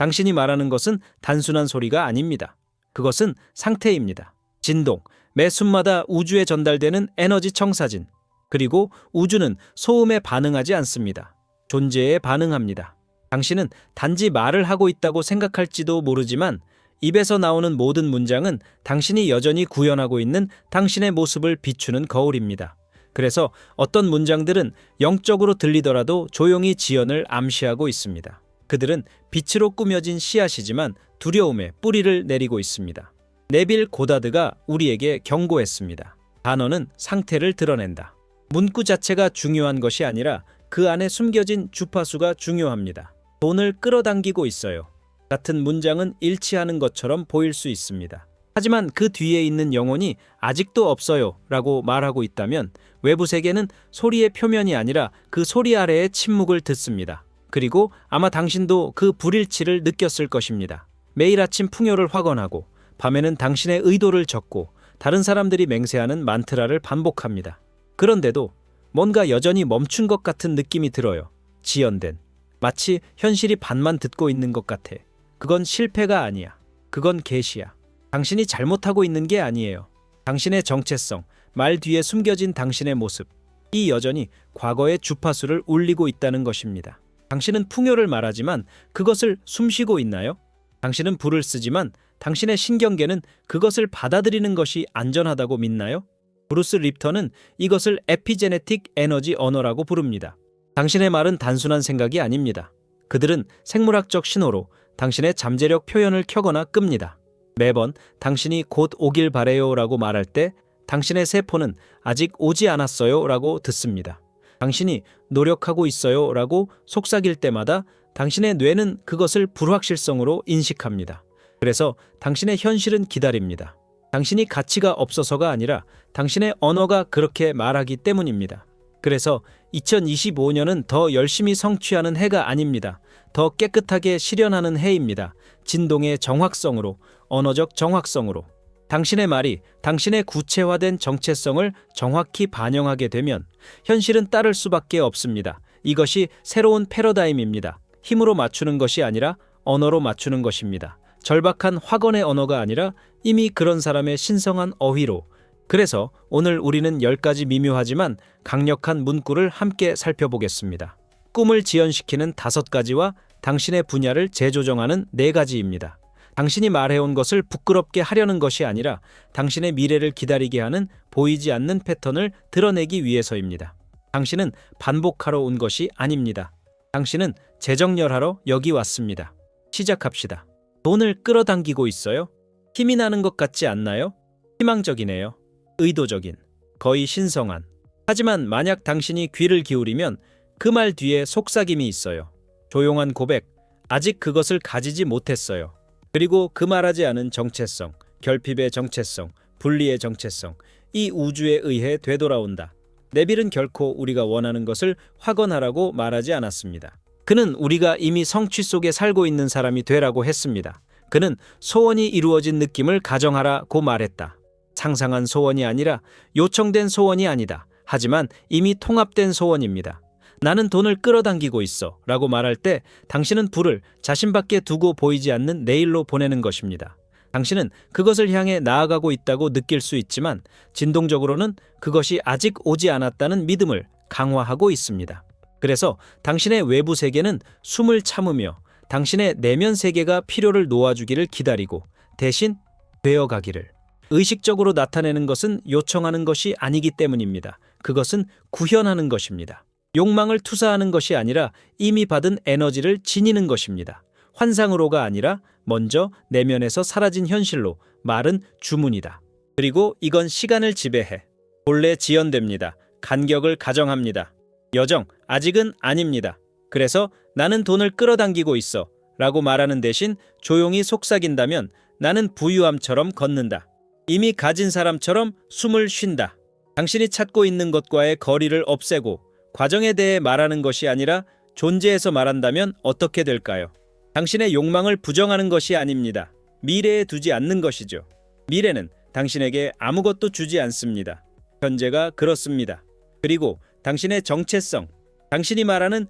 당신이 말하는 것은 단순한 소리가 아닙니다. 그것은 상태입니다. 진동, 매 순마다 우주에 전달되는 에너지 청사진. 그리고 우주는 소음에 반응하지 않습니다. 존재에 반응합니다. 당신은 단지 말을 하고 있다고 생각할지도 모르지만 입에서 나오는 모든 문장은 당신이 여전히 구현하고 있는 당신의 모습을 비추는 거울입니다. 그래서 어떤 문장들은 영적으로 들리더라도 조용히 지연을 암시하고 있습니다. 그들은 빛으로 꾸며진 씨앗이지만 두려움의 뿌리를 내리고 있습니다. 네빌 고다드가 우리에게 경고했습니다. 단어는 상태를 드러낸다. 문구 자체가 중요한 것이 아니라 그 안에 숨겨진 주파수가 중요합니다. 돈을 끌어당기고 있어요. 같은 문장은 일치하는 것처럼 보일 수 있습니다. 하지만 그 뒤에 있는 영혼이 아직도 없어요 라고 말하고 있다면 외부 세계는 소리의 표면이 아니라 그 소리 아래의 침묵을 듣습니다. 그리고 아마 당신도 그 불일치를 느꼈을 것입니다. 매일 아침 풍요를 확언하고 밤에는 당신의 의도를 적고 다른 사람들이 맹세하는 만트라를 반복합니다. 그런데도 뭔가 여전히 멈춘 것 같은 느낌이 들어요. 지연된. 마치 현실이 반만 듣고 있는 것 같아. 그건 실패가 아니야. 그건 계시야. 당신이 잘못하고 있는 게 아니에요. 당신의 정체성, 말 뒤에 숨겨진 당신의 모습, 이 여전히 과거의 주파수를 울리고 있다는 것입니다. 당신은 풍요를 말하지만 그것을 숨쉬고 있나요? 당신은 불을 쓰지만 당신의 신경계는 그것을 받아들이는 것이 안전하다고 믿나요? 브루스 립턴은 이것을 에피제네틱 에너지 언어라고 부릅니다. 당신의 말은 단순한 생각이 아닙니다. 그들은 생물학적 신호로 당신의 잠재력 표현을 켜거나 끕니다. 매번 당신이 곧 오길 바래요 라고 말할 때 당신의 세포는 아직 오지 않았어요 라고 듣습니다. 당신이 노력하고 있어요 라고 속삭일 때마다 당신의 뇌는 그것을 불확실성으로 인식합니다. 그래서 당신의 현실은 기다립니다. 당신이 가치가 없어서가 아니라 당신의 언어가 그렇게 말하기 때문입니다. 그래서 2025년은 더 열심히 성취하는 해가 아닙니다. 더 깨끗하게 실현하는 해입니다. 진동의 정확성으로, 언어적 정확성으로. 당신의 말이 당신의 구체화된 정체성을 정확히 반영하게 되면 현실은 따를 수밖에 없습니다. 이것이 새로운 패러다임입니다. 힘으로 맞추는 것이 아니라 언어로 맞추는 것입니다. 절박한 확언의 언어가 아니라 이미 그런 사람의 신성한 어휘로. 그래서 오늘 우리는 10가지 미묘하지만 강력한 문구를 함께 살펴보겠습니다. 꿈을 지연시키는 5가지와 당신의 분야를 재조정하는 4가지입니다. 당신이 말해온 것을 부끄럽게 하려는 것이 아니라 당신의 미래를 기다리게 하는 보이지 않는 패턴을 드러내기 위해서입니다. 당신은 반복하러 온 것이 아닙니다. 당신은 재정렬하러 여기 왔습니다. 시작합시다. 돈을 끌어당기고 있어요? 힘이 나는 것 같지 않나요? 희망적이네요. 의도적인, 거의 신성한. 하지만 만약 당신이 귀를 기울이면 그 말 뒤에 속삭임이 있어요. 조용한 고백, 아직 그것을 가지지 못했어요. 그리고 그 말하지 않은 정체성, 결핍의 정체성, 분리의 정체성, 이 우주에 의해 되돌아온다. 네빌은 결코 우리가 원하는 것을 확언하라고 말하지 않았습니다. 그는 우리가 이미 성취 속에 살고 있는 사람이 되라고 했습니다. 그는 소원이 이루어진 느낌을 가정하라고 말했다. 상상한 소원이 아니라 요청된 소원이 아니다. 하지만 이미 통합된 소원입니다. 나는 돈을 끌어당기고 있어 라고 말할 때 당신은 불을 자신 밖에 두고 보이지 않는 내일로 보내는 것입니다. 당신은 그것을 향해 나아가고 있다고 느낄 수 있지만 진동적으로는 그것이 아직 오지 않았다는 믿음을 강화하고 있습니다. 그래서 당신의 외부 세계는 숨을 참으며 당신의 내면 세계가 필요를 놓아주기를 기다리고 대신 되어가기를. 의식적으로 나타내는 것은 요청하는 것이 아니기 때문입니다. 그것은 구현하는 것입니다. 욕망을 투사하는 것이 아니라 이미 받은 에너지를 지니는 것입니다. 환상으로가 아니라 먼저 내면에서 사라진 현실로. 말은 주문이다. 그리고 이건 시간을 지배해. 본래 지연됩니다. 간격을 가정합니다. 여정, 아직은 아닙니다. 그래서 나는 돈을 끌어당기고 있어 라고 말하는 대신 조용히 속삭인다면 나는 부유함처럼 걷는다. 이미 가진 사람처럼 숨을 쉰다. 당신이 찾고 있는 것과의 거리를 없애고 과정에 대해 말하는 것이 아니라 존재에서 말한다면 어떻게 될까요? 당신의 욕망을 부정하는 것이 아닙니다. 미래에 두지 않는 것이죠. 미래는 당신에게 아무것도 주지 않습니다. 현재가 그렇습니다. 그리고 당신의 정체성, 당신이 말하는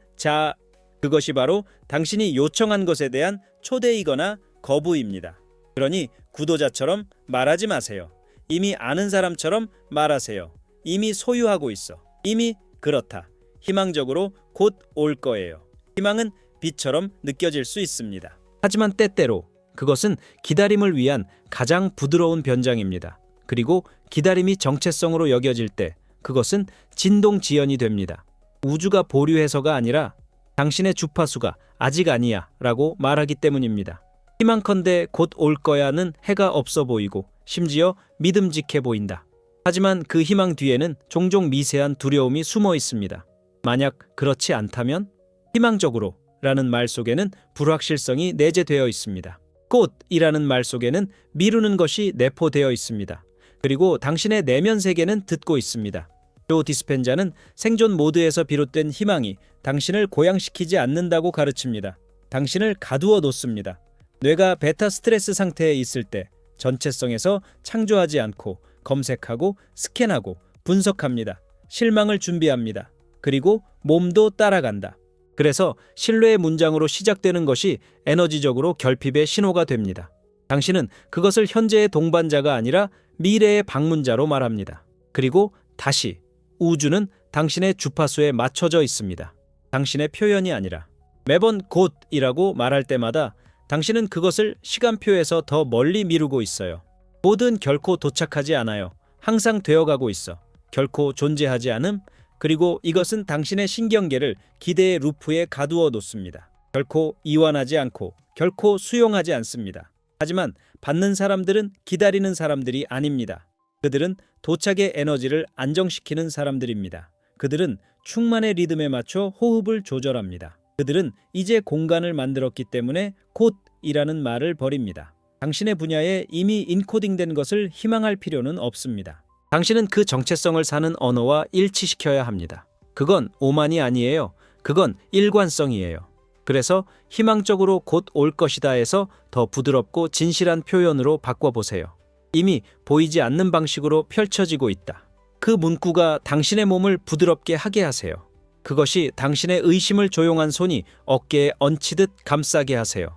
그것이 바로 당신이 요청한 것에 대한 초대이거나 거부입니다. 그러니 구도자처럼 말하지 마세요. 이미 아는 사람처럼 말하세요. 이미 소유하고 있어. 이미 그렇다. 희망적으로 곧 올 거예요. 희망은 빛처럼 느껴질 수 있습니다. 하지만 때때로 그것은 기다림을 위한 가장 부드러운 변장입니다. 그리고 기다림이 정체성으로 여겨질 때 그것은 진동지연이 됩니다. 우주가 보류해서가 아니라 당신의 주파수가 아직 아니야 라고 말하기 때문입니다. 희망컨대 곧 올 거야는 해가 없어 보이고 심지어 믿음직해 보인다. 하지만 그 희망 뒤에는 종종 미세한 두려움이 숨어 있습니다. 만약 그렇지 않다면? 희망적으로 라는 말 속에는 불확실성이 내재되어 있습니다. 곧이라는 말 속에는 미루는 것이 내포되어 있습니다. 그리고 당신의 내면 세계는 듣고 있습니다. 조 디스펜자는 생존 모드에서 비롯된 희망이 당신을 고양시키지 않는다고 가르칩니다. 당신을 가두어 놓습니다. 뇌가 베타 스트레스 상태에 있을 때 전체성에서 창조하지 않고 검색하고 스캔하고 분석합니다. 실망을 준비합니다. 그리고 몸도 따라간다. 그래서 신뢰의 문장으로 시작되는 것이 에너지적으로 결핍의 신호가 됩니다. 당신은 그것을 현재의 동반자가 아니라 미래의 방문자로 말합니다. 그리고 다시 우주는 당신의 주파수에 맞춰져 있습니다. 당신의 표현이 아니라 매번 곧이라고 말할 때마다 당신은 그것을 시간표에서 더 멀리 미루고 있어요. 곧은 결코 도착하지 않아요. 항상 되어가고 있어. 결코 존재하지 않음. 그리고 이것은 당신의 신경계를 기대의 루프에 가두어 놓습니다. 결코 이완하지 않고 결코 수용하지 않습니다. 하지만 받는 사람들은 기다리는 사람들이 아닙니다. 그들은 도착의 에너지를 안정시키는 사람들입니다. 그들은 충만의 리듬에 맞춰 호흡을 조절합니다. 그들은 이제 공간을 만들었기 때문에 곧이라는 말을 버립니다. 당신의 분야에 이미 인코딩된 것을 희망할 필요는 없습니다. 당신은 그 정체성을 사는 언어와 일치시켜야 합니다. 그건 오만이 아니에요. 그건 일관성이에요. 그래서 희망적으로 곧 올 것이다 해서 더 부드럽고 진실한 표현으로 바꿔보세요. 이미 보이지 않는 방식으로 펼쳐지고 있다. 그 문구가 당신의 몸을 부드럽게 하게 하세요. 그것이 당신의 의심을 조용한 손이 어깨에 얹히듯 감싸게 하세요.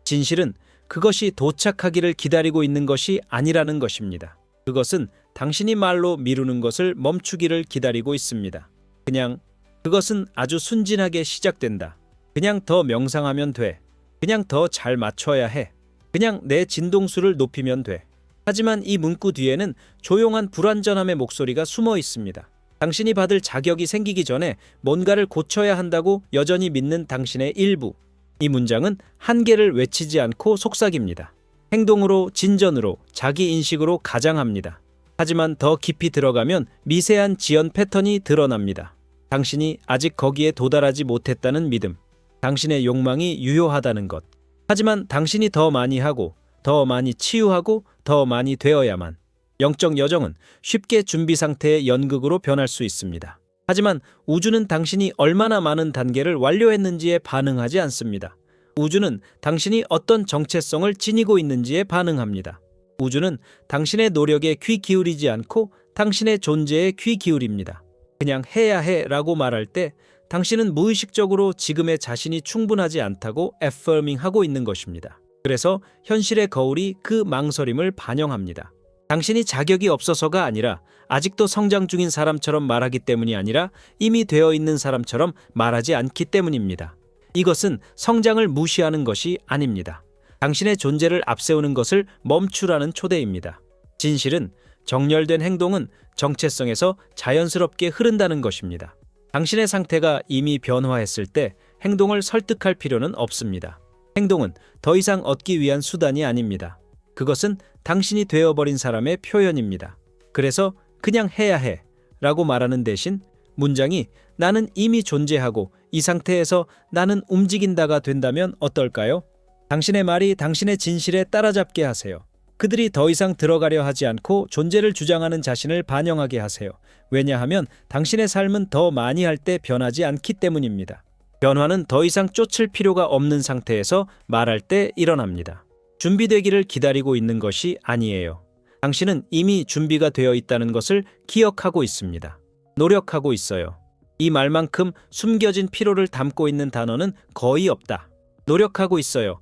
진실은 그것이 도착하기를 기다리고 있는 것이 아니라는 것입니다. 그것은 당신이 말로 미루는 것을 멈추기를 기다리고 있습니다. 그냥 그것은 아주 순진하게 시작된다. 그냥 더 명상하면 돼. 그냥 더 잘 맞춰야 해. 그냥 내 진동수를 높이면 돼. 하지만 이 문구 뒤에는 조용한 불완전함의 목소리가 숨어 있습니다. 당신이 받을 자격이 생기기 전에 뭔가를 고쳐야 한다고 여전히 믿는 당신의 일부. 이 문장은 한계를 외치지 않고 속삭입니다. 행동으로, 진전으로, 자기인식으로 가장합니다. 하지만 더 깊이 들어가면 미세한 지연 패턴이 드러납니다. 당신이 아직 거기에 도달하지 못했다는 믿음. 당신의 욕망이 유효하다는 것. 하지만 당신이 더 많이 하고, 더 많이 치유하고, 더 많이 되어야만. 영적 여정은 쉽게 준비 상태의 연극으로 변할 수 있습니다. 하지만 우주는 당신이 얼마나 많은 단계를 완료했는지에 반응하지 않습니다. 우주는 당신이 어떤 정체성을 지니고 있는지에 반응합니다. 우주는 당신의 노력에 귀 기울이지 않고 당신의 존재에 귀 기울입니다. 그냥 해야 해 라고 말할 때 당신은 무의식적으로 지금의 자신이 충분하지 않다고 애퍼밍하고 있는 것입니다. 그래서 현실의 거울이 그 망설임을 반영합니다. 당신이 자격이 없어서가 아니라 아직도 성장 중인 사람처럼 말하기 때문이 아니라 이미 되어 있는 사람처럼 말하지 않기 때문입니다. 이것은 성장을 무시하는 것이 아닙니다. 당신의 존재를 앞세우는 것을 멈추라는 초대입니다. 진실은 정렬된 행동은 정체성에서 자연스럽게 흐른다는 것입니다. 당신의 상태가 이미 변화했을 때 행동을 설득할 필요는 없습니다. 행동은 더 이상 얻기 위한 수단이 아닙니다. 그것은 당신이 되어버린 사람의 표현입니다. 그래서 그냥 해야 해 라고 말하는 대신 문장이 나는 이미 존재하고 이 상태에서 나는 움직인다가 된다면 어떨까요? 당신의 말이 당신의 진실에 따라잡게 하세요. 그들이 더 이상 들어가려 하지 않고 존재를 주장하는 자신을 반영하게 하세요. 왜냐하면 당신의 삶은 더 많이 할 때 변하지 않기 때문입니다. 변화는 더 이상 쫓을 필요가 없는 상태에서 말할 때 일어납니다. 준비되기를 기다리고 있는 것이 아니에요. 당신은 이미 준비가 되어 있다는 것을 기억하고 있습니다. 노력하고 있어요. 이 말만큼 숨겨진 피로를 담고 있는 단어는 거의 없다. 노력하고 있어요.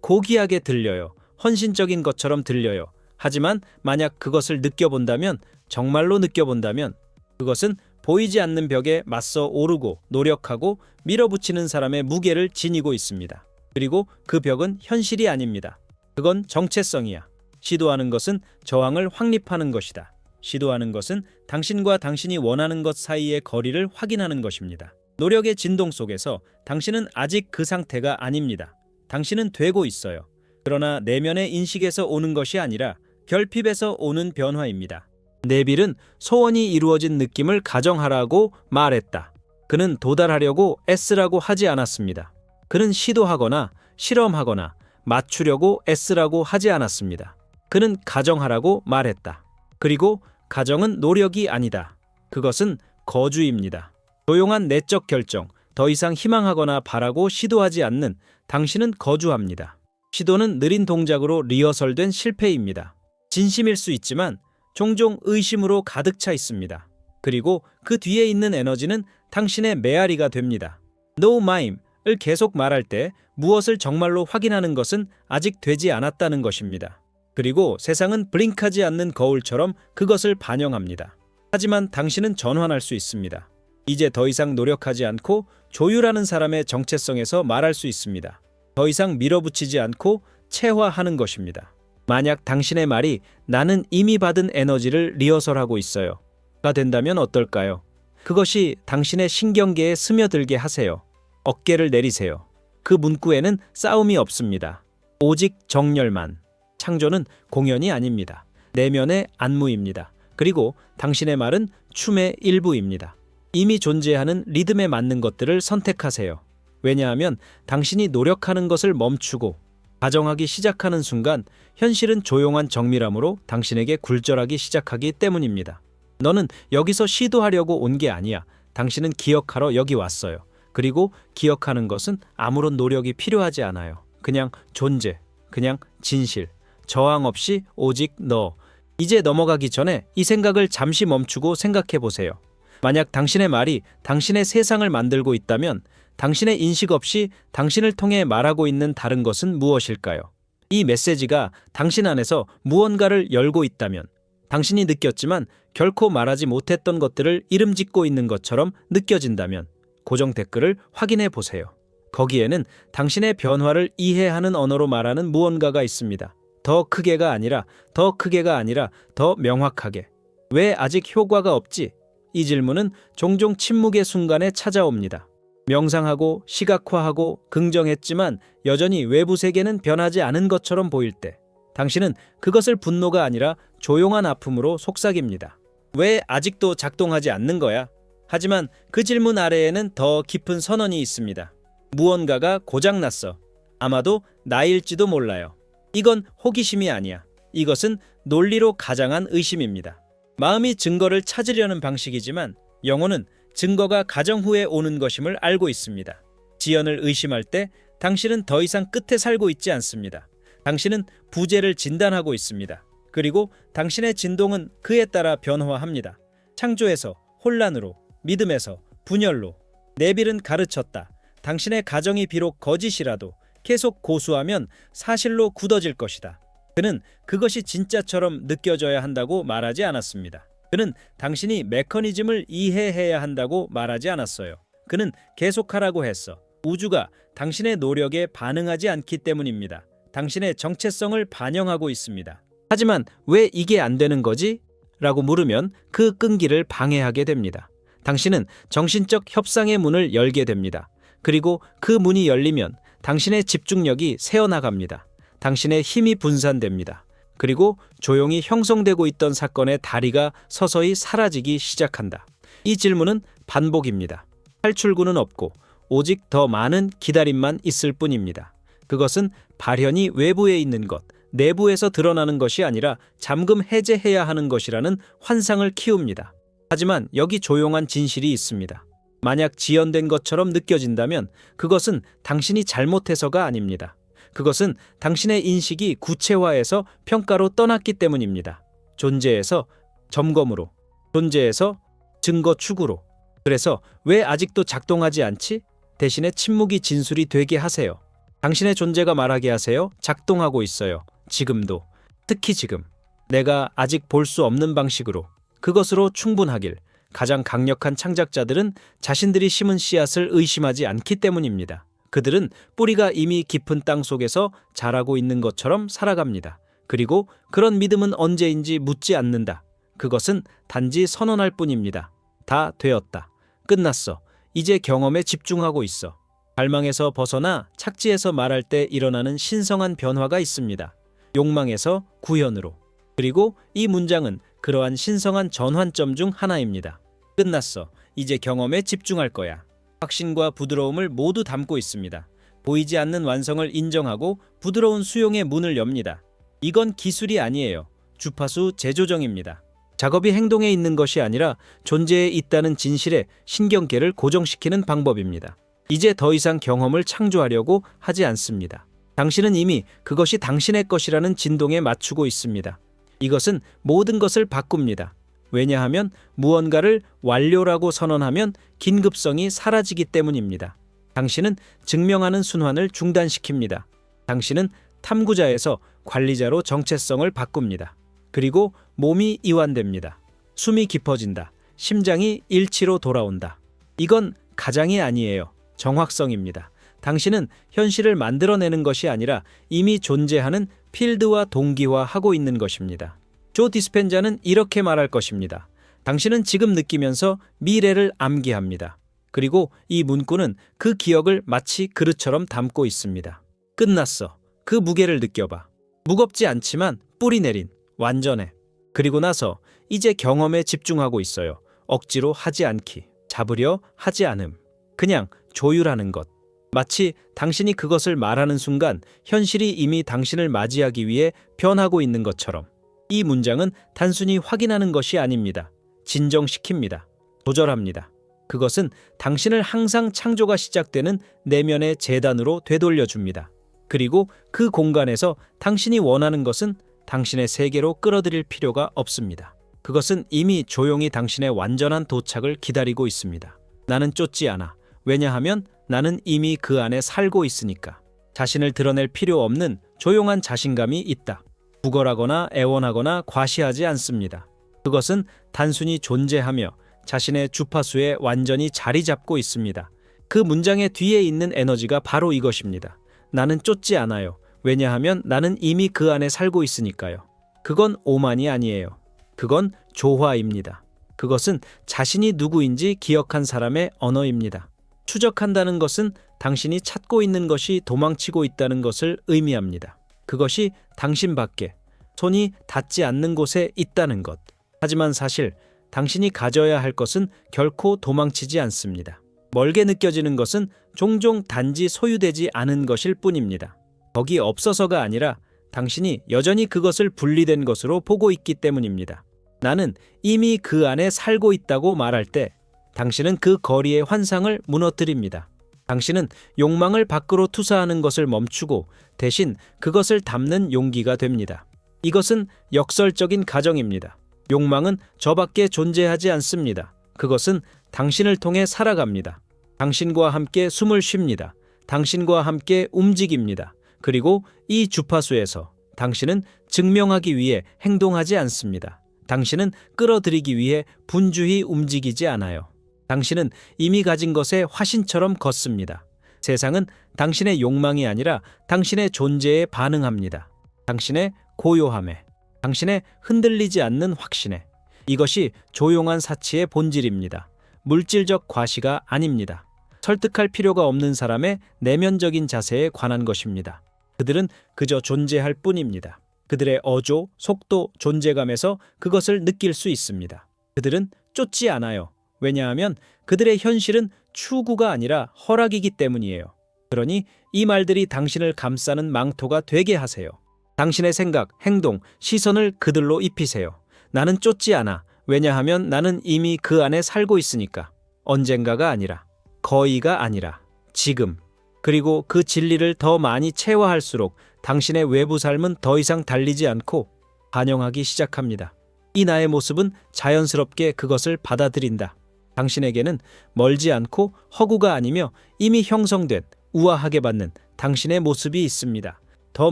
고귀하게 들려요. 헌신적인 것처럼 들려요. 하지만 만약 그것을 느껴본다면, 정말로 느껴본다면, 그것은 보이지 않는 벽에 맞서 오르고 노력하고 밀어붙이는 사람의 무게를 지니고 있습니다. 그리고 그 벽은 현실이 아닙니다. 그건 정체성이야. 시도하는 것은 저항을 확립하는 것이다. 시도하는 것은 당신과 당신이 원하는 것 사이의 거리를 확인하는 것입니다. 노력의 진동 속에서 당신은 아직 그 상태가 아닙니다. 당신은 되고 있어요. 그러나 내면의 인식에서 오는 것이 아니라 결핍에서 오는 변화입니다. 네빌은 소원이 이루어진 느낌을 가정하라고 말했다. 그는 도달하려고 애쓰라고 하지 않았습니다. 그는 시도하거나 실험하거나 맞추려고 애쓰라고 하지 않았습니다. 그는 가정하라고 말했다. 그리고 가정은 노력이 아니다. 그것은 거주입니다. 조용한 내적 결정, 더 이상 희망하거나 바라고 시도하지 않는 당신은 거주합니다. 시도는 느린 동작으로 리허설된 실패입니다. 진심일 수 있지만 종종 의심으로 가득 차 있습니다. 그리고 그 뒤에 있는 에너지는 당신의 메아리가 됩니다. No mime을 계속 말할 때 무엇을 정말로 확인하는 것은 아직 되지 않았다는 것입니다. 그리고 세상은 블링크하지 않는 거울처럼 그것을 반영합니다. 하지만 당신은 전환할 수 있습니다. 이제 더 이상 노력하지 않고 조율하는 사람의 정체성에서 말할 수 있습니다. 더 이상 밀어붙이지 않고 체화하는 것입니다. 만약 당신의 말이 나는 이미 받은 에너지를 리허설하고 있어요 가 된다면 어떨까요? 그것이 당신의 신경계에 스며들게 하세요. 어깨를 내리세요. 그 문구에는 싸움이 없습니다. 오직 정열만. 창조는 공연이 아닙니다. 내면의 안무입니다. 그리고 당신의 말은 춤의 일부입니다. 이미 존재하는 리듬에 맞는 것들을 선택하세요. 왜냐하면 당신이 노력하는 것을 멈추고 가정하기 시작하는 순간 현실은 조용한 정밀함으로 당신에게 굴절하기 시작하기 때문입니다. 너는 여기서 시도하려고 온 게 아니야. 당신은 기억하러 여기 왔어요. 그리고 기억하는 것은 아무런 노력이 필요하지 않아요. 그냥 존재, 그냥 진실, 저항 없이 오직 너. 이제 넘어가기 전에 이 생각을 잠시 멈추고 생각해 보세요. 만약 당신의 말이 당신의 세상을 만들고 있다면 당신의 인식 없이 당신을 통해 말하고 있는 다른 것은 무엇일까요? 이 메시지가 당신 안에서 무언가를 열고 있다면, 당신이 느꼈지만 결코 말하지 못했던 것들을 이름 짓고 있는 것처럼 느껴진다면 고정 댓글을 확인해 보세요. 거기에는 당신의 변화를 이해하는 언어로 말하는 무언가가 있습니다. 더 크게가 아니라 더 명확하게. 왜 아직 효과가 없지? 이 질문은 종종 침묵의 순간에 찾아옵니다. 명상하고 시각화하고 긍정했지만 여전히 외부 세계는 변하지 않은 것처럼 보일 때, 당신은 그것을 분노가 아니라 조용한 아픔으로 속삭입니다. 왜 아직도 작동하지 않는 거야? 하지만 그 질문 아래에는 더 깊은 선언이 있습니다. 무언가가 고장났어. 아마도 나일지도 몰라요. 이건 호기심이 아니야. 이것은 논리로 가장한 의심입니다. 마음이 증거를 찾으려는 방식이지만 영혼은 증거가 가정 후에 오는 것임을 알고 있습니다. 지연을 의심할 때 당신은 더 이상 끝에 살고 있지 않습니다. 당신은 부재를 진단하고 있습니다. 그리고 당신의 진동은 그에 따라 변화합니다. 창조에서 혼란으로, 믿음에서 분열로. 네빌은 가르쳤다. 당신의 가정이 비록 거짓이라도 계속 고수하면 사실로 굳어질 것이다. 그는 그것이 진짜처럼 느껴져야 한다고 말하지 않았습니다. 그는 당신이 메커니즘을 이해해야 한다고 말하지 않았어요. 그는 계속하라고 했어. 우주가 당신의 노력에 반응하지 않기 때문입니다. 당신의 정체성을 반영하고 있습니다. 하지만 왜 이게 안 되는 거지? 라고 물으면 그 끈기를 방해하게 됩니다. 당신은 정신적 협상의 문을 열게 됩니다. 그리고 그 문이 열리면 당신의 집중력이 새어나갑니다. 당신의 힘이 분산됩니다. 그리고 조용히 형성되고 있던 사건의 다리가 서서히 사라지기 시작한다. 이 질문은 반복입니다. 탈출구는 없고 오직 더 많은 기다림만 있을 뿐입니다. 그것은 발현이 외부에 있는 것, 내부에서 드러나는 것이 아니라 잠금 해제해야 하는 것이라는 환상을 키웁니다. 하지만 여기 조용한 진실이 있습니다. 만약 지연된 것처럼 느껴진다면 그것은 당신이 잘못해서가 아닙니다. 그것은 당신의 인식이 구체화해서 평가로 떠났기 때문입니다. 존재에서 점검으로, 존재에서 증거 추구로. 그래서 왜 아직도 작동하지 않지? 대신에 침묵이 진술이 되게 하세요. 당신의 존재가 말하게 하세요. 작동하고 있어요. 지금도. 특히 지금. 내가 아직 볼 수 없는 방식으로. 그것으로 충분하길. 가장 강력한 창작자들은 자신들이 심은 씨앗을 의심하지 않기 때문입니다. 그들은 뿌리가 이미 깊은 땅 속에서 자라고 있는 것처럼 살아갑니다. 그리고 그런 믿음은 언제인지 묻지 않는다. 그것은 단지 선언할 뿐입니다. 다 되었다. 끝났어. 이제 경험에 집중하고 있어. 갈망에서 벗어나 착지에서 말할 때 일어나는 신성한 변화가 있습니다. 욕망에서 구현으로. 그리고 이 문장은 그러한 신성한 전환점 중 하나입니다. 끝났어. 이제 경험에 집중할 거야. 확신과 부드러움을 모두 담고 있습니다. 보이지 않는 완성을 인정하고 부드러운 수용의 문을 엽니다. 이건 기술이 아니에요. 주파수 재조정입니다. 작업이 행동에 있는 것이 아니라 존재에 있다는 진실에 신경계를 고정시키는 방법입니다. 이제 더 이상 경험을 창조하려고 하지 않습니다. 당신은 이미 그것이 당신의 것이라는 진동에 맞추고 있습니다. 이것은 모든 것을 바꿉니다. 왜냐하면 무언가를 완료라고 선언하면 긴급성이 사라지기 때문입니다. 당신은 증명하는 순환을 중단시킵니다. 당신은 탐구자에서 관리자로 정체성을 바꿉니다. 그리고 몸이 이완됩니다. 숨이 깊어진다. 심장이 일치로 돌아온다. 이건 가장이 아니에요. 정확성입니다. 당신은 현실을 만들어내는 것이 아니라 이미 존재하는 필드와 동기화하고 있는 것입니다. 조 디스펜자는 이렇게 말할 것입니다. 당신은 지금 느끼면서 미래를 암기합니다. 그리고 이 문구는 그 기억을 마치 그릇처럼 담고 있습니다. 끝났어. 그 무게를 느껴봐. 무겁지 않지만 뿌리 내린, 완전해. 그리고 나서 이제 경험에 집중하고 있어요. 억지로 하지 않기, 잡으려 하지 않음. 그냥 조율하는 것. 마치 당신이 그것을 말하는 순간 현실이 이미 당신을 맞이하기 위해 변하고 있는 것처럼. 이 문장은 단순히 확인하는 것이 아닙니다. 진정시킵니다. 조절합니다. 그것은 당신을 항상 창조가 시작되는 내면의 재단으로 되돌려줍니다. 그리고 그 공간에서 당신이 원하는 것은 당신의 세계로 끌어들일 필요가 없습니다. 그것은 이미 조용히 당신의 완전한 도착을 기다리고 있습니다. 나는 쫓지 않아. 왜냐하면 나는 이미 그 안에 살고 있으니까. 자신을 드러낼 필요 없는 조용한 자신감이 있다. 구걸하거나 애원하거나 과시하지 않습니다. 그것은 단순히 존재하며 자신의 주파수에 완전히 자리 잡고 있습니다. 그 문장의 뒤에 있는 에너지가 바로 이것입니다. 나는 쫓지 않아요. 왜냐하면 나는 이미 그 안에 살고 있으니까요. 그건 오만이 아니에요. 그건 조화입니다. 그것은 자신이 누구인지 기억한 사람의 언어입니다. 추적한다는 것은 당신이 찾고 있는 것이 도망치고 있다는 것을 의미합니다. 그것이 당신 밖에 손이 닿지 않는 곳에 있다는 것. 하지만 사실 당신이 가져야 할 것은 결코 도망치지 않습니다. 멀게 느껴지는 것은 종종 단지 소유되지 않은 것일 뿐입니다. 거기 없어서가 아니라 당신이 여전히 그것을 분리된 것으로 보고 있기 때문입니다. 나는 이미 그 안에 살고 있다고 말할 때 당신은 그 거리의 환상을 무너뜨립니다. 당신은 욕망을 밖으로 투사하는 것을 멈추고 대신 그것을 담는 용기가 됩니다. 이것은 역설적인 가정입니다. 욕망은 저밖에 존재하지 않습니다. 그것은 당신을 통해 살아갑니다. 당신과 함께 숨을 쉽니다. 당신과 함께 움직입니다. 그리고 이 주파수에서 당신은 증명하기 위해 행동하지 않습니다. 당신은 끌어들이기 위해 분주히 움직이지 않아요. 당신은 이미 가진 것에 화신처럼 걷습니다. 세상은 당신의 욕망이 아니라 당신의 존재에 반응합니다. 당신의 고요함에, 당신의 흔들리지 않는 확신에. 이것이 조용한 사치의 본질입니다. 물질적 과시가 아닙니다. 설득할 필요가 없는 사람의 내면적인 자세에 관한 것입니다. 그들은 그저 존재할 뿐입니다. 그들의 어조, 속도, 존재감에서 그것을 느낄 수 있습니다. 그들은 쫓지 않아요. 왜냐하면 그들의 현실은 추구가 아니라 허락이기 때문이에요. 그러니 이 말들이 당신을 감싸는 망토가 되게 하세요. 당신의 생각, 행동, 시선을 그들로 입히세요. 나는 쫓지 않아. 왜냐하면 나는 이미 그 안에 살고 있으니까. 언젠가가 아니라, 거의가 아니라, 지금. 그리고 그 진리를 더 많이 체화할수록 당신의 외부 삶은 더 이상 달리지 않고 반영하기 시작합니다. 이 나의 모습은 자연스럽게 그것을 받아들인다. 당신에게는 멀지 않고 허구가 아니며 이미 형성된 우아하게 받는 당신의 모습이 있습니다. 더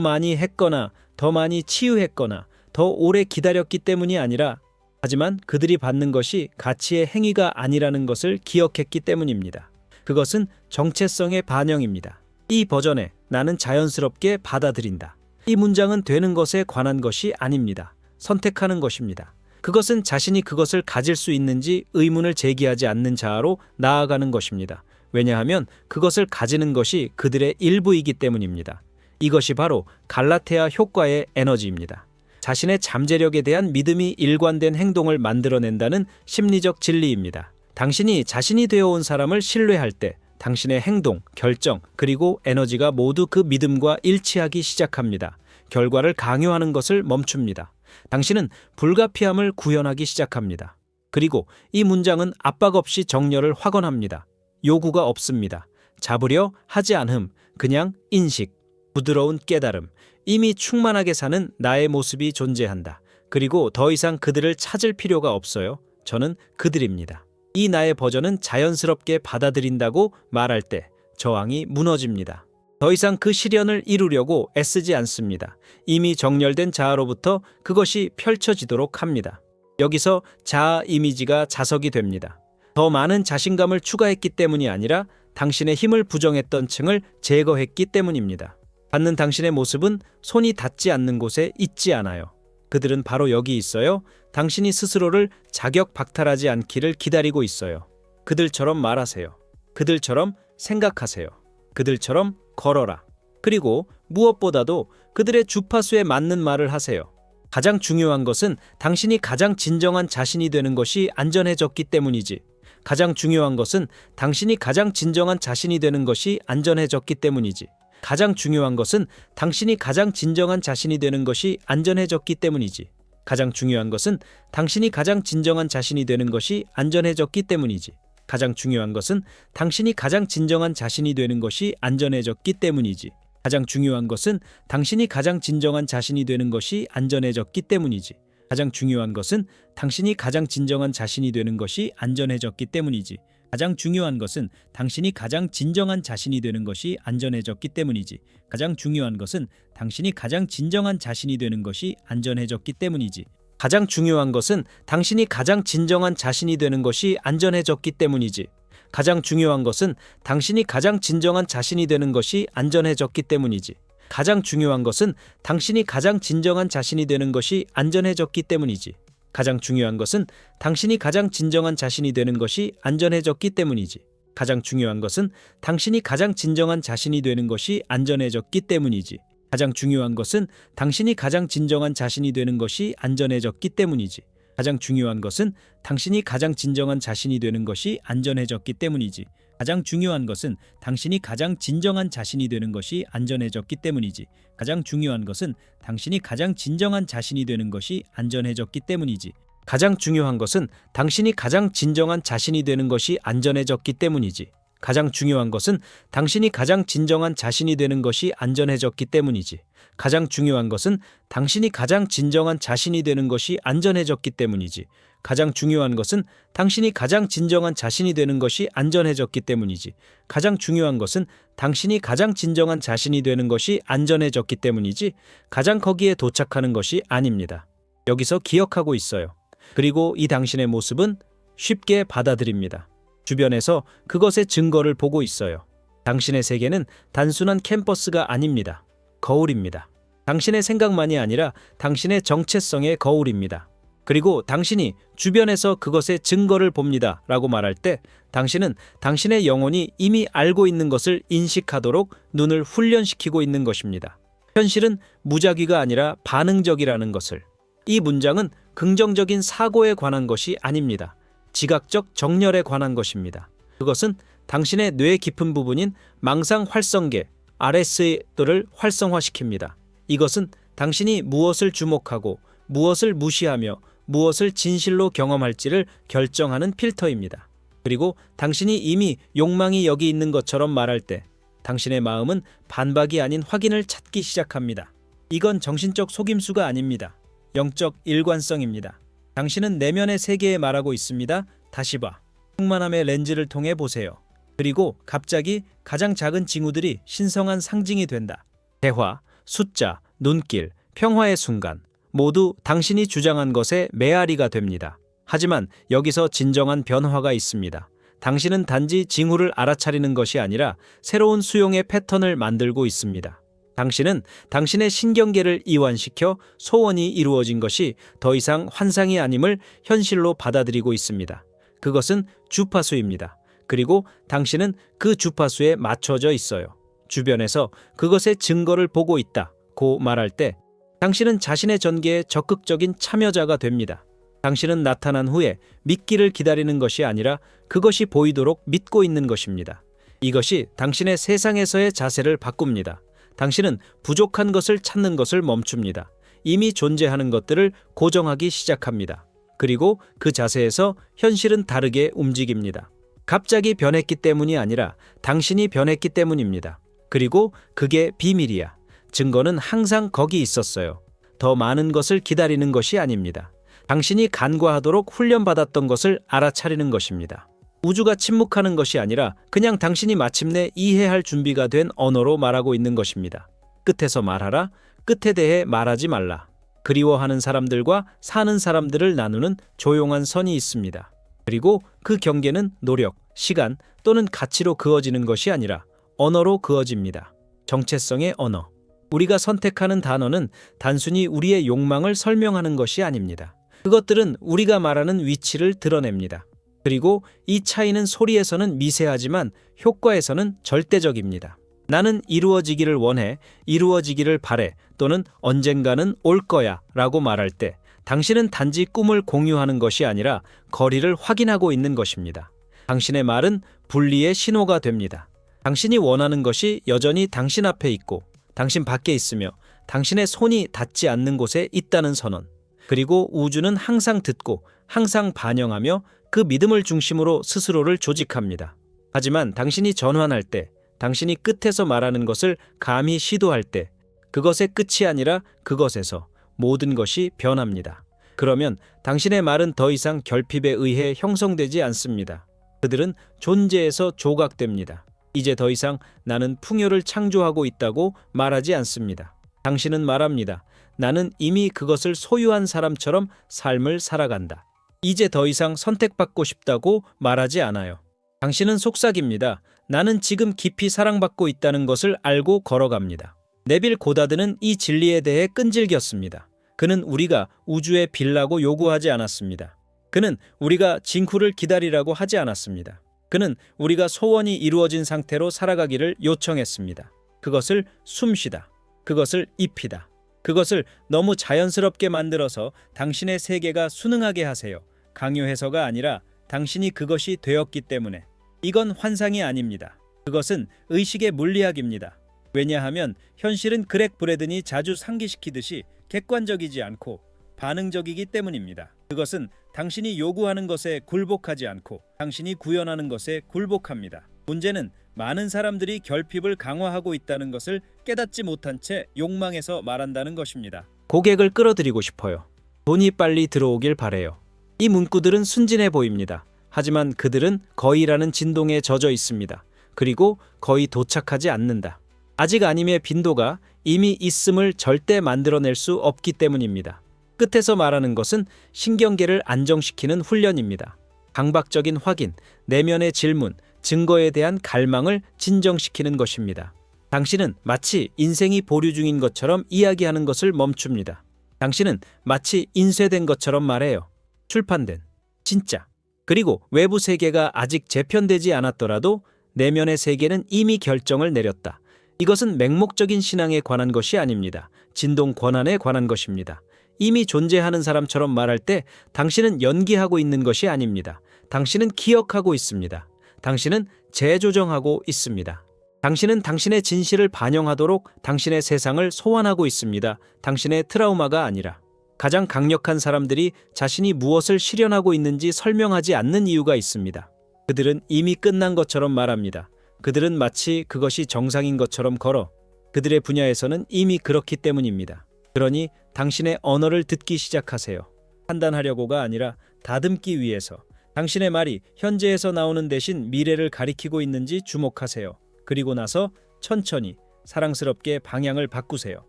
많이 했거나 더 많이 치유했거나 더 오래 기다렸기 때문이 아니라 하지만 그들이 받는 것이 가치의 행위가 아니라는 것을 기억했기 때문입니다. 그것은 정체성의 반영입니다. 이 버전에 나는 자연스럽게 받아들인다. 이 문장은 되는 것에 관한 것이 아닙니다. 선택하는 것입니다. 그것은 자신이 그것을 가질 수 있는지 의문을 제기하지 않는 자아로 나아가는 것입니다. 왜냐하면 그것을 가지는 것이 그들의 일부이기 때문입니다. 이것이 바로 갈라테아 효과의 에너지입니다. 자신의 잠재력에 대한 믿음이 일관된 행동을 만들어낸다는 심리적 진리입니다. 당신이 자신이 되어온 사람을 신뢰할 때 당신의 행동, 결정, 그리고 에너지가 모두 그 믿음과 일치하기 시작합니다. 결과를 강요하는 것을 멈춥니다. 당신은 불가피함을 구현하기 시작합니다. 그리고 이 문장은 압박 없이 정렬을 확언합니다. 요구가 없습니다. 잡으려 하지 않음, 그냥 인식, 부드러운 깨달음, 이미 충만하게 사는 나의 모습이 존재한다. 그리고 더 이상 그들을 찾을 필요가 없어요. 저는 그들입니다. 이 나의 버전은 자연스럽게 받아들인다고 말할 때 저항이 무너집니다. 더 이상 그 실현을 이루려고 애쓰지 않습니다. 이미 정렬된 자아로부터 그것이 펼쳐지도록 합니다. 여기서 자아 이미지가 자석이 됩니다. 더 많은 자신감을 추가했기 때문이 아니라 당신의 힘을 부정했던 층을 제거했기 때문입니다. 받는 당신의 모습은 손이 닿지 않는 곳에 있지 않아요. 그들은 바로 여기 있어요. 당신이 스스로를 자격 박탈하지 않기를 기다리고 있어요. 그들처럼 말하세요. 그들처럼 생각하세요. 그들처럼 걸어라. 그리고 무엇보다도 그들의 주파수에 맞는 말을 하세요. 가장 중요한 것은 당신이 가장 진정한 자신이 되는 것이 안전해졌기 때문이지. 가장 중요한 것은 당신이 가장 진정한 자신이 되는 것이 안전해졌기 때문이지. 가장 중요한 것은 당신이 가장 진정한 자신이 되는 것이 안전해졌기 때문이지. 가장 중요한 것은 당신이 가장 진정한 자신이 되는 것이 안전해졌기 때문이지. 가장 중요한 것은 당신이 가장 진정한 자신이 되는 것이 안전해졌기 때문이지. 가장 중요한 것은 당신이 가장 진정한 자신이 되는 것이 안전해졌기 때문이지. 가장 중요한 것은 당신이 가장 진정한 자신이 되는 것이 안전해졌기 때문이지. 가장 중요한 것은 당신이 가장 진정한 자신이 되는 것이 안전해졌기 때문이지. 가장 중요한 것은 당신이 가장 진정한 자신이 되는 것이 안전해졌기 때문이지. 가장 중요한 것은 당신이 가장 진정한 자신이 되는 것이 안전해졌기 때문이지. 가장 중요한 것은 당신이 가장 진정한 자신이 되는 것이 안전해졌기 때문이지. 가장 중요한 것은 당신이 가장 진정한 자신이 되는 것이 안전해졌기 때문이지. 가장 중요한 것은 당신이 가장 진정한 자신이 되는 것이 안전해졌기 때문이지. 가장 중요한 것은 당신이 가장 진정한 자신이 되는 것이 안전해졌기 때문이지. 가장 중요한 것은 당신이 가장 진정한 자신이 되는 것이 안전해졌기 때문이지. 가장 중요한 것은 당신이 가장 진정한 자신이 되는 것이 안전해졌기 때문이지. 가장 중요한 것은 당신이 가장 진정한 자신이 되는 것이 안전해졌기 때문이지. 가장 중요한 것은 당신이 가장 진정한 자신이 되는 것이 안전해졌기 때문이지. 가장 중요한 것은 당신이 가장 진정한 자신이 되는 것이 안전해졌기 때문이지. 가장 중요한 것은 당신이 가장 진정한 자신이 되는 것이 안전해졌기 때문이지. 가장 중요한 것은 당신이 가장 진정한 자신이 되는 것이 안전해졌기 때문이지. 가장 중요한 것은 당신이 가장 진정한 자신이 되는 것이 안전해졌기 때문이지. 가장 중요한 것은 당신이 가장 진정한 자신이 되는 것이 안전해졌기 때문이지. 가장 거기에 도착하는 것이 아닙니다. 여기서 기억하고 있어요. 그리고 이 당신의 모습은 쉽게 받아들입니다. 주변에서 그것의 증거를 보고 있어요. 당신의 세계는 단순한 캠퍼스가 아닙니다. 거울입니다. 당신의 생각만이 아니라 당신의 정체성의 거울입니다. 그리고 당신이 주변에서 그것의 증거를 봅니다 라고 말할 때 당신은 당신의 영혼이 이미 알고 있는 것을 인식하도록 눈을 훈련시키고 있는 것입니다. 현실은 무작위가 아니라 반응적이라는 것을. 이 문장은 긍정적인 사고에 관한 것이 아닙니다. 지각적 정렬에 관한 것입니다. 그것은 당신의 뇌 깊은 부분인 망상 활성계 RS를 활성화시킵니다. 이것은 당신이 무엇을 주목하고 무엇을 무시하며 무엇을 진실로 경험할지를 결정하는 필터입니다. 그리고 당신이 이미 욕망이 여기 있는 것처럼 말할 때 당신의 마음은 반박이 아닌 확인을 찾기 시작합니다. 이건 정신적 속임수가 아닙니다. 영적 일관성입니다. 당신은 내면의 세계에 말하고 있습니다. 다시 봐. 충만함의 렌즈를 통해 보세요. 그리고 갑자기 가장 작은 징후들이 신성한 상징이 된다. 대화, 숫자, 눈길, 평화의 순간 모두 당신이 주장한 것의 메아리가 됩니다. 하지만 여기서 진정한 변화가 있습니다. 당신은 단지 징후를 알아차리는 것이 아니라 새로운 수용의 패턴을 만들고 있습니다. 당신은 당신의 신경계를 이완시켜 소원이 이루어진 것이 더 이상 환상이 아님을 현실로 받아들이고 있습니다. 그것은 주파수입니다. 그리고 당신은 그 주파수에 맞춰져 있어요. 주변에서 그것의 증거를 보고 있다고 말할 때 당신은 자신의 전개에 적극적인 참여자가 됩니다. 당신은 나타난 후에 믿기를 기다리는 것이 아니라 그것이 보이도록 믿고 있는 것입니다. 이것이 당신의 세상에서의 자세를 바꿉니다. 당신은 부족한 것을 찾는 것을 멈춥니다. 이미 존재하는 것들을 고정하기 시작합니다. 그리고 그 자세에서 현실은 다르게 움직입니다. 갑자기 변했기 때문이 아니라 당신이 변했기 때문입니다. 그리고 그게 비밀이야. 증거는 항상 거기 있었어요. 더 많은 것을 기다리는 것이 아닙니다. 당신이 간과하도록 훈련받았던 것을 알아차리는 것입니다. 우주가 침묵하는 것이 아니라 그냥 당신이 마침내 이해할 준비가 된 언어로 말하고 있는 것입니다. 끝에서 말하라, 끝에 대해 말하지 말라. 그리워하는 사람들과 사는 사람들을 나누는 조용한 선이 있습니다. 그리고 그 경계는 노력, 시간 또는 가치로 그어지는 것이 아니라 언어로 그어집니다. 정체성의 언어. 우리가 선택하는 단어는 단순히 우리의 욕망을 설명하는 것이 아닙니다. 그것들은 우리가 말하는 위치를 드러냅니다. 그리고 이 차이는 소리에서는 미세하지만 효과에서는 절대적입니다. 나는 이루어지기를 원해, 이루어지기를 바래 또는 언젠가는 올 거야 라고 말할 때 당신은 단지 꿈을 공유하는 것이 아니라 거리를 확인하고 있는 것입니다. 당신의 말은 분리의 신호가 됩니다. 당신이 원하는 것이 여전히 당신 앞에 있고 당신 밖에 있으며 당신의 손이 닿지 않는 곳에 있다는 선언. 그리고 우주는 항상 듣고 항상 반영하며 그 믿음을 중심으로 스스로를 조직합니다. 하지만 당신이 전환할 때, 당신이 끝에서 말하는 것을 감히 시도할 때 그것의 끝이 아니라 그것에서 모든 것이 변합니다. 그러면 당신의 말은 더 이상 결핍에 의해 형성되지 않습니다. 그들은 존재에서 조각됩니다. 이제 더 이상 나는 풍요를 창조하고 있다고 말하지 않습니다. 당신은 말합니다. 나는 이미 그것을 소유한 사람처럼 삶을 살아간다. 이제 더 이상 선택받고 싶다고 말하지 않아요. 당신은 속삭입니다. 나는 지금 깊이 사랑받고 있다는 것을 알고 걸어갑니다. 네빌 고다드는 이 진리에 대해 끈질겼습니다. 그는 우리가 우주에 빌라고 요구하지 않았습니다. 그는 우리가 징후를 기다리라고 하지 않았습니다. 그는 우리가 소원이 이루어진 상태로 살아가기를 요청했습니다. 그것을 숨쉬다. 그것을 입히다. 그것을 너무 자연스럽게 만들어서 당신의 세계가 순응하게 하세요. 강요해서가 아니라 당신이 그것이 되었기 때문에. 이건 환상이 아닙니다. 그것은 의식의 물리학입니다. 왜냐하면 현실은 그렉 브래든이 자주 상기시키듯이 객관적이지 않고 반응적이기 때문입니다. 그것은 당신이 요구하는 것에 굴복하지 않고 당신이 구현하는 것에 굴복합니다. 문제는 많은 사람들이 결핍을 강화하고 있다는 것을 깨닫지 못한 채 욕망에서 말한다는 것입니다. 고객을 끌어들이고 싶어요. 돈이 빨리 들어오길 바래요. 이 문구들은 순진해 보입니다. 하지만 그들은 거의라는 진동에 젖어 있습니다. 그리고 거의 도착하지 않는다. 아직 아님의 빈도가 이미 있음을 절대 만들어낼 수 없기 때문입니다. 끝에서 말하는 것은 신경계를 안정시키는 훈련입니다. 강박적인 확인, 내면의 질문, 증거에 대한 갈망을 진정시키는 것입니다. 당신은 마치 인생이 보류 중인 것처럼 이야기하는 것을 멈춥니다. 당신은 마치 인쇄된 것처럼 말해요. 출판된, 진짜. 그리고 외부 세계가 아직 재편되지 않았더라도 내면의 세계는 이미 결정을 내렸다. 이것은 맹목적인 신앙에 관한 것이 아닙니다. 진동 권한에 관한 것입니다. 이미 존재하는 사람처럼 말할 때 당신은 연기하고 있는 것이 아닙니다. 당신은 기억하고 있습니다. 당신은 재조정하고 있습니다. 당신은 당신의 진실을 반영하도록 당신의 세상을 소환하고 있습니다. 당신의 트라우마가 아니라. 가장 강력한 사람들이 자신이 무엇을 실현하고 있는지 설명하지 않는 이유가 있습니다. 그들은 이미 끝난 것처럼 말합니다. 그들은 마치 그것이 정상인 것처럼 걸어. 그들의 분야에서는 이미 그렇기 때문입니다. 그러니 당신의 언어를 듣기 시작하세요. 판단하려고가 아니라 다듬기 위해서. 당신의 말이 현재에서 나오는 대신 미래를 가리키고 있는지 주목하세요. 그리고 나서 천천히 사랑스럽게 방향을 바꾸세요.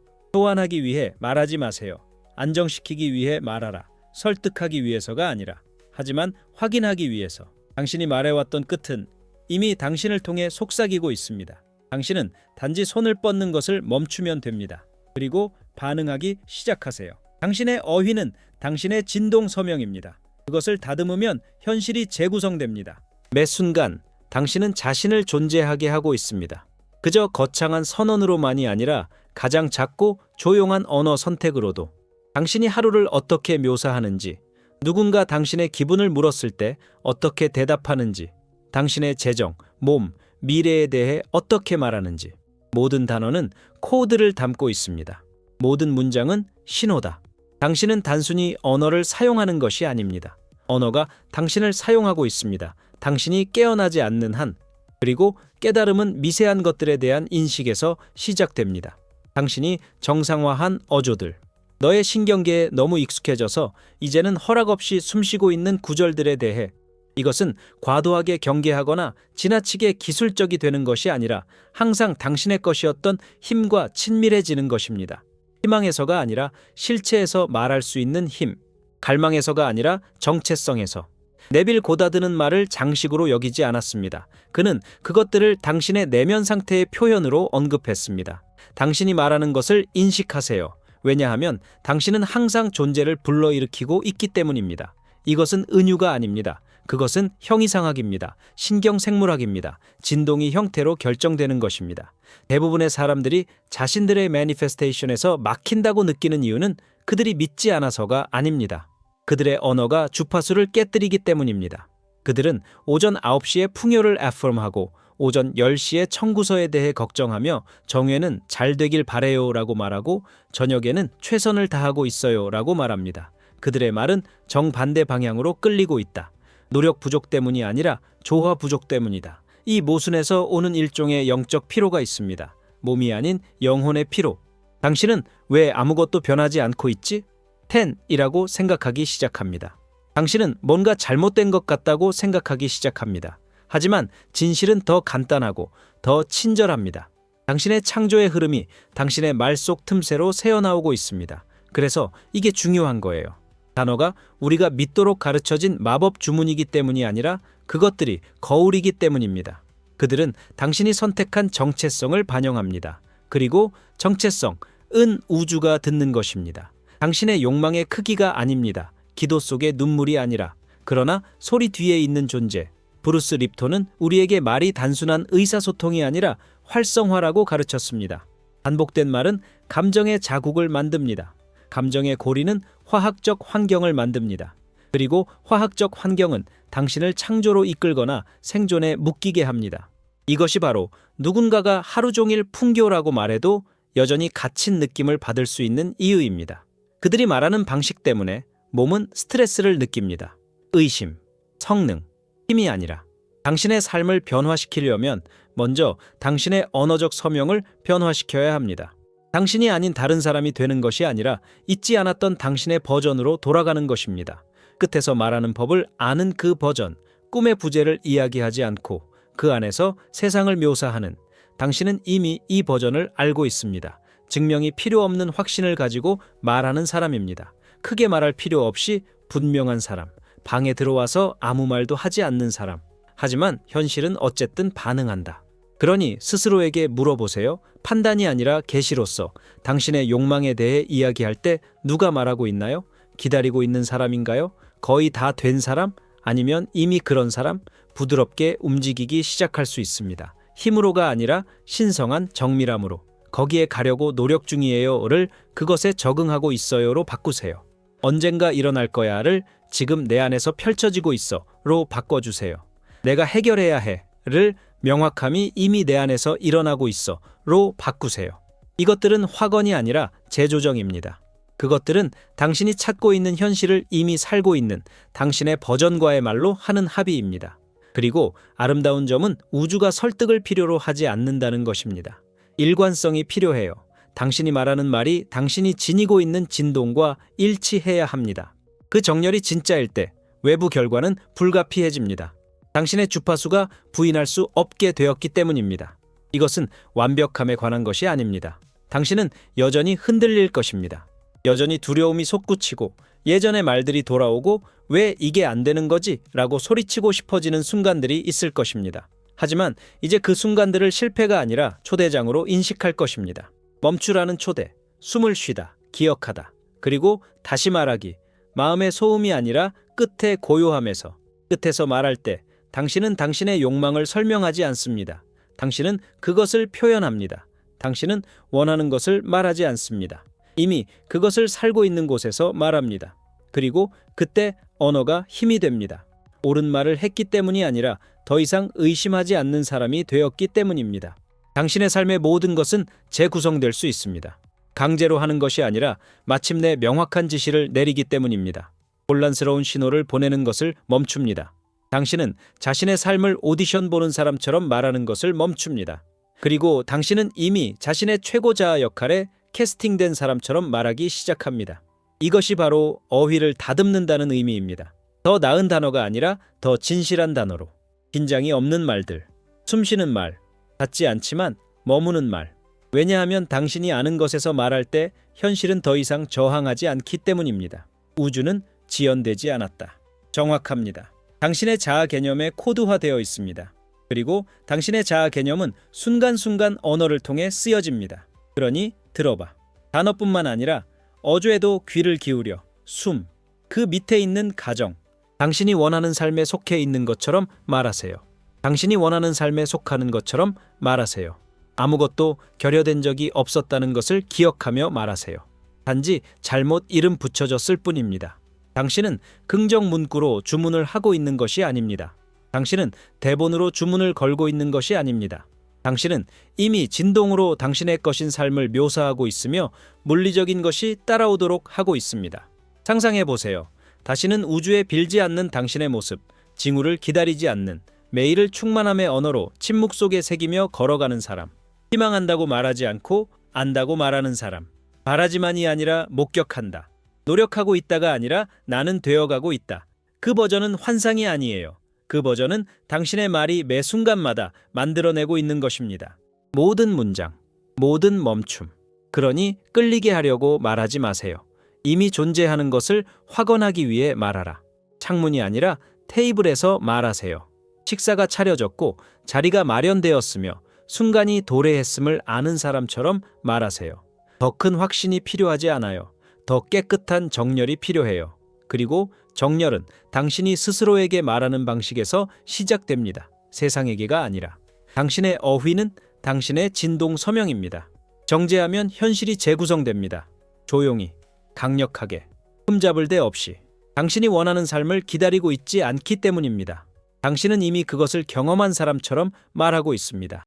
소환하기 위해 말하지 마세요. 안정시키기 위해 말하라. 설득하기 위해서가 아니라, 하지만 확인하기 위해서. 당신이 말해왔던 끝은 이미 당신을 통해 속삭이고 있습니다. 당신은 단지 손을 뻗는 것을 멈추면 됩니다. 그리고 반응하기 시작하세요. 당신의 어휘는 당신의 진동 서명입니다. 그것을 다듬으면 현실이 재구성됩니다. 매 순간 당신은 자신을 존재하게 하고 있습니다. 그저 거창한 선언으로만이 아니라 가장 작고 조용한 언어 선택으로도. 당신이 하루를 어떻게 묘사하는지, 누군가 당신의 기분을 물었을 때 어떻게 대답하는지, 당신의 재정, 몸, 미래에 대해 어떻게 말하는지. 모든 단어는 코드를 담고 있습니다. 모든 문장은 신호다. 당신은 단순히 언어를 사용하는 것이 아닙니다. 언어가 당신을 사용하고 있습니다. 당신이 깨어나지 않는 한. 그리고 깨달음은 미세한 것들에 대한 인식에서 시작됩니다. 당신이 정상화한 어조들. 너의 신경계에 너무 익숙해져서 이제는 허락 없이 숨쉬고 있는 구절들에 대해. 이것은 과도하게 경계하거나 지나치게 기술적이 되는 것이 아니라 항상 당신의 것이었던 힘과 친밀해지는 것입니다. 희망에서가 아니라 실체에서 말할 수 있는 힘. 갈망에서가 아니라 정체성에서. 네빌 고다드는 말을 장식으로 여기지 않았습니다. 그는 그것들을 당신의 내면 상태의 표현으로 언급했습니다. 당신이 말하는 것을 인식하세요. 왜냐하면 당신은 항상 존재를 불러일으키고 있기 때문입니다. 이것은 은유가 아닙니다. 그것은 형이상학입니다. 신경생물학입니다. 진동이 형태로 결정되는 것입니다. 대부분의 사람들이 자신들의 매니페스테이션에서 막힌다고 느끼는 이유는 그들이 믿지 않아서가 아닙니다. 그들의 언어가 주파수를 깨뜨리기 때문입니다. 그들은 오전 9시에 풍요를 애퍼럼하고 오전 10시에 청구서에 대해 걱정하며 정회는 잘 되길 바래요 라고 말하고 저녁에는 최선을 다하고 있어요 라고 말합니다. 그들의 말은 정반대 방향으로 끌리고 있다. 노력 부족 때문이 아니라 조화 부족 때문이다. 이 모순에서 오는 일종의 영적 피로가 있습니다. 몸이 아닌 영혼의 피로. 당신은 왜 아무것도 변하지 않고 있지? 텐이라고 생각하기 시작합니다. 당신은 뭔가 잘못된 것 같다고 생각하기 시작합니다. 하지만 진실은 더 간단하고 더 친절합니다. 당신의 창조의 흐름이 당신의 말 속 틈새로 새어나오고 있습니다. 그래서 이게 중요한 거예요. 단어가 우리가 믿도록 가르쳐진 마법 주문이기 때문이 아니라 그것들이 거울이기 때문입니다. 그들은 당신이 선택한 정체성을 반영합니다. 그리고 정체성은 우주가 듣는 것입니다. 당신의 욕망의 크기가 아닙니다. 기도 속의 눈물이 아니라. 그러나 소리 뒤에 있는 존재. 브루스 립톤은 우리에게 말이 단순한 의사소통이 아니라 활성화라고 가르쳤습니다. 반복된 말은 감정의 자국을 만듭니다. 감정의 고리는 화학적 환경을 만듭니다. 그리고 화학적 환경은 당신을 창조로 이끌거나 생존에 묶이게 합니다. 이것이 바로 누군가가 하루 종일 풍교라고 말해도 여전히 갇힌 느낌을 받을 수 있는 이유입니다. 그들이 말하는 방식 때문에 몸은 스트레스를 느낍니다. 의심, 성능, 힘이 아니라. 당신의 삶을 변화시키려면 먼저 당신의 언어적 서명을 변화시켜야 합니다. 당신이 아닌 다른 사람이 되는 것이 아니라 잊지 않았던 당신의 버전으로 돌아가는 것입니다. 끝에서 말하는 법을 아는 그 버전, 꿈의 부재를 이야기하지 않고 그 안에서 세상을 묘사하는. 당신은 이미 이 버전을 알고 있습니다. 증명이 필요 없는 확신을 가지고 말하는 사람입니다. 크게 말할 필요 없이 분명한 사람, 방에 들어와서 아무 말도 하지 않는 사람. 하지만 현실은 어쨌든 반응한다. 그러니 스스로에게 물어보세요. 판단이 아니라 계시로서 당신의 욕망에 대해 이야기할 때 누가 말하고 있나요? 기다리고 있는 사람인가요? 거의 다 된 사람? 아니면 이미 그런 사람? 부드럽게 움직이기 시작할 수 있습니다. 힘으로가 아니라 신성한 정밀함으로. 거기에 가려고 노력 중이에요를 그것에 적응하고 있어요로 바꾸세요. 언젠가 일어날 거야를 지금 내 안에서 펼쳐지고 있어로 바꿔주세요. 내가 해결해야 해를 명확함이 이미 내 안에서 일어나고 있어로 바꾸세요. 이것들은 확언이 아니라 재조정입니다. 그것들은 당신이 찾고 있는 현실을 이미 살고 있는 당신의 버전과의 말로 하는 합의입니다. 그리고 아름다운 점은 우주가 설득을 필요로 하지 않는다는 것입니다. 일관성이 필요해요. 당신이 말하는 말이 당신이 지니고 있는 진동과 일치해야 합니다. 그 정렬이 진짜일 때, 외부 결과는 불가피해집니다. 당신의 주파수가 부인할 수 없게 되었기 때문입니다. 이것은 완벽함에 관한 것이 아닙니다. 당신은 여전히 흔들릴 것입니다. 여전히 두려움이 솟구치고 예전의 말들이 돌아오고 왜 이게 안 되는 거지? 라고 소리치고 싶어지는 순간들이 있을 것입니다. 하지만 이제 그 순간들을 실패가 아니라 초대장으로 인식할 것입니다. 멈추라는 초대, 숨을 쉬다, 기억하다, 그리고 다시 말하기, 마음의 소음이 아니라 끝의 고요함에서, 끝에서 말할 때 당신은 당신의 욕망을 설명하지 않습니다. 당신은 그것을 표현합니다. 당신은 원하는 것을 말하지 않습니다. 이미 그것을 살고 있는 곳에서 말합니다. 그리고 그때 언어가 힘이 됩니다. 옳은 말을 했기 때문이 아니라 더 이상 의심하지 않는 사람이 되었기 때문입니다. 당신의 삶의 모든 것은 재구성될 수 있습니다. 강제로 하는 것이 아니라 마침내 명확한 지시를 내리기 때문입니다. 혼란스러운 신호를 보내는 것을 멈춥니다. 당신은 자신의 삶을 오디션 보는 사람처럼 말하는 것을 멈춥니다. 그리고 당신은 이미 자신의 최고자아 역할에 캐스팅된 사람처럼 말하기 시작합니다. 이것이 바로 어휘를 다듬는다는 의미입니다. 더 나은 단어가 아니라 더 진실한 단어로. 긴장이 없는 말들, 숨쉬는 말, 닿지 않지만 머무는 말. 왜냐하면 당신이 아는 것에서 말할 때 현실은 더 이상 저항하지 않기 때문입니다. 우주는 지연되지 않았다. 정확합니다. 당신의 자아 개념에 코드화되어 있습니다. 그리고 당신의 자아 개념은 순간순간 언어를 통해 쓰여집니다. 그러니 들어봐. 단어뿐만 아니라 어조에도 귀를 기울여. 숨, 그 밑에 있는 가정. 당신이 원하는 삶에 속해 있는 것처럼 말하세요. 당신이 원하는 삶에 속하는 것처럼 말하세요. 아무것도 결여된 적이 없었다는 것을 기억하며 말하세요. 단지 잘못 이름 붙여졌을 뿐입니다. 당신은 긍정 문구로 주문을 하고 있는 것이 아닙니다. 당신은 대본으로 주문을 걸고 있는 것이 아닙니다. 당신은 이미 진동으로 당신의 것인 삶을 묘사하고 있으며 물리적인 것이 따라오도록 하고 있습니다. 상상해 보세요. 다시는 우주에 빌지 않는 당신의 모습, 징후를 기다리지 않는, 매일을 충만함의 언어로 침묵 속에 새기며 걸어가는 사람. 희망한다고 말하지 않고 안다고 말하는 사람. 바라지만이 아니라 목격한다. 노력하고 있다가 아니라 나는 되어가고 있다. 그 버전은 환상이 아니에요. 그 버전은 당신의 말이 매 순간마다 만들어내고 있는 것입니다. 모든 문장, 모든 멈춤. 그러니 끌리게 하려고 말하지 마세요. 이미 존재하는 것을 확언하기 위해 말하라. 창문이 아니라 테이블에서 말하세요. 식사가 차려졌고 자리가 마련되었으며 순간이 도래했음을 아는 사람처럼 말하세요. 더 큰 확신이 필요하지 않아요. 더 깨끗한 정렬이 필요해요. 그리고 정렬은 당신이 스스로에게 말하는 방식에서 시작됩니다. 세상에게가 아니라. 당신의 어휘는 당신의 진동 서명입니다. 정제하면 현실이 재구성됩니다. 조용히, 강력하게, 흠잡을 데 없이. 당신이 원하는 삶을 기다리고 있지 않기 때문입니다. 당신은 이미 그것을 경험한 사람처럼 말하고 있습니다.